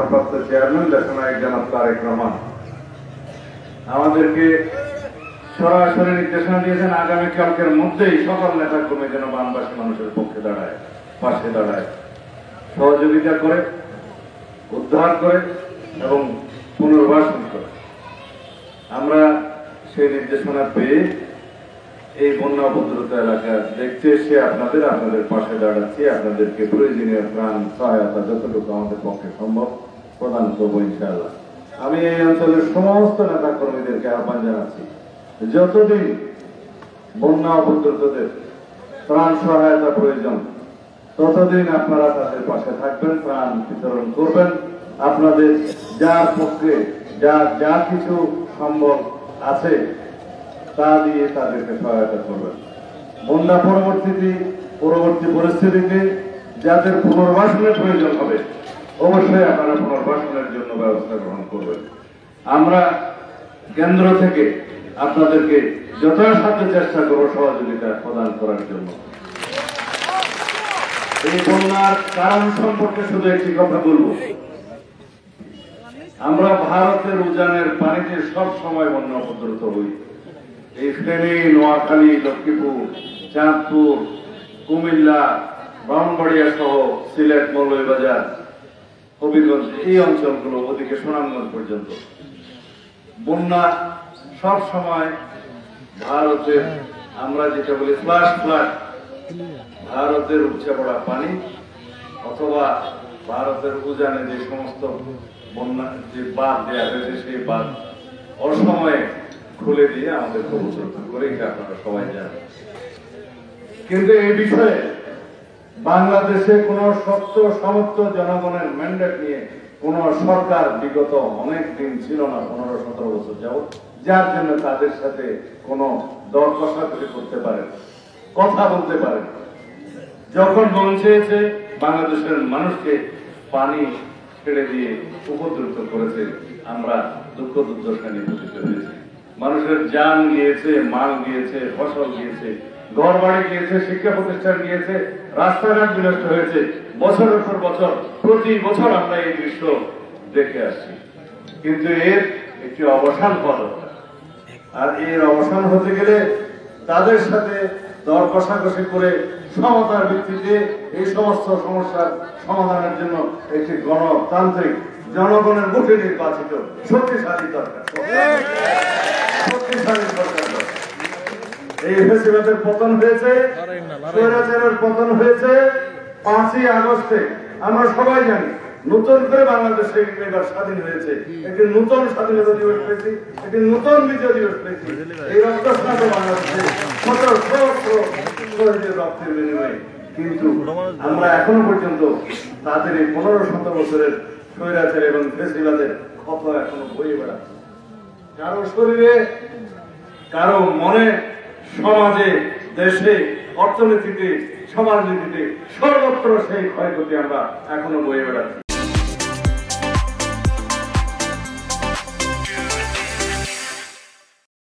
ভারপ্রাপ্ত চেয়ারম্যান দেশনায়ক জনাব তারেক রহমান আমাদেরকে সরাসরি নির্দেশনা দিয়েছেন আগামীকালকের মধ্যেই সকল নেতা কর্মী যেন বানবাসী মানুষের পক্ষে দাঁড়ায়, পাশে দাঁড়ায়, সহযোগিতা করে, উদ্ধার করে এবং পুনর্বাসন করে। আমরা সেই নির্দেশনা পেয়ে এই বন্যা উপদ্রুত এলাকা দেখতে এসে আপনাদের পাশে দাঁড়াচ্ছি। আপনাদেরকে প্রয়োজনীয় ত্রাণ সহায়তা যতটুকু আমাদের পক্ষে সম্ভব প্রদান করবো ইনশাআল্লাহ। আমি এই অঞ্চলের সমস্ত নেতা কর্মীদেরকে আহ্বান জানাচ্ছি, যতদিন বন্যা উপদ্রুতদের ত্রাণ সহায়তা প্রয়োজন ততদিন আপনারা তাদের পাশে থাকবেন, ত্রাণ বিতরণ করবেন, আপনাদের যার পক্ষে যা কিছু সম্ভব আছে তা দিয়ে তাদেরকে সহায়তা করবেন। বন্যা পরবর্তী পরিস্থিতিতে যাদের পুনর্বাসনের প্রয়োজন হবে অবশ্যই আপনারা পুনর্বাসনের জন্য ব্যবস্থা গ্রহণ করবেন। আমরা কেন্দ্র থেকে আপনাদেরকে যথাসাধ্য চেষ্টা করব সহযোগিতা প্রদান করার জন্য। এই বন্যার কারণ সম্পর্কে শুধু একটি কথা বলব, আমরা ভারতের উজানের পানিতে সব সময় বন্যা উপদ্রুত হই। এই ফেনী, নোয়াখালী, লক্ষ্মীপুর, চাঁদপুর, কুমিল্লা, ব্রাহ্মণবাড়িয়া সহ সিলেট, মৌলভীবাজার, হবিগঞ্জ এই অঞ্চলগুলো ওদিকে সুনামগঞ্জ পর্যন্ত বন্যা সব সময় ভারতের, আমরা যেটা বলি ফ্লাশ ফ্লাড, ভারতের উপচে পড়া পানি অথবা ভারতের উজানে যে সমস্ত বন্যা যে বাঁধ দেওয়া হয়েছে সেই বাঁধ অসময়ে খুলে দিয়ে আমাদের প্রবর্তন করে, এটা আপনারা সবাই জানেন। কিন্তু এই বিষয়ে বাংলাদেশে কোন শক্ত সমর্থ জনগণের ম্যান্ডেট নিয়ে কোন সরকার বিগত অনেক দিন ছিল না, 15-17 বছর যাবত, যার জন্য তাদের সাথে কোন দর কষাকষি করতে পারে, কথা বলতে পারে। যখন মন চেয়েছে বাংলাদেশের মানুষকে পানি ছেড়ে দিয়ে উপদ্রুত করেছে, আমরা দুঃখ দুর্দশা নিপতিত হয়েছি। মানুষের জান গিয়েছে, মাল গিয়েছে, ফসল গিয়েছে, ঘর বাড়ি গিয়েছে, শিক্ষা প্রতিষ্ঠান গিয়েছে, রাস্তাঘাট বিনষ্ট হয়েছে। বছরের পর বছর, প্রতি বছর আমরা এই দৃশ্য দেখে আসছি। কিন্তু এর একটি অবসান হওয়া দরকার। আর এর অবসান হতে গেলে তাদের সাথে দর কষাকষি করে সমতার ভিত্তিতে এই সমস্ত সমস্যার সমাধানের জন্য একটি গণতান্ত্রিক জনগণের মুখে নির্বাচিত শক্তিশালী দরকার, শক্তিশালী সরকার দরকার। এই ফেসিবাদের পতন হয়েছে, স্বৈরাচারের পতন হয়েছে 5ই আগস্টে। আমরা সবাই জানি নতুন করে বাংলাদেশে এবার স্বাধীন হয়েছে, একটি নতুন স্বাধীনতা দিবস পেয়েছি, একটি নতুন বিজয় দিবস পেয়েছি। এই রক্তস্নাত বাংলাদেশে শহীদের রক্তের বিনিময়ে। কিন্তু আমরা এখনো পর্যন্ত তাদের এই 15-17 বছরের স্বৈরাচার এবং ফেসিবাদের ক্ষত এখনো বয়ে বেড়াচ্ছে। কারো শরীরে, কারো মনে, সমাজে, দেশে, অর্থনীতিতে, সমাজনীতিতে সর্বত্র সেই ক্ষয়ক্ষতি আমরা এখনো বয়ে বেড়াচ্ছি।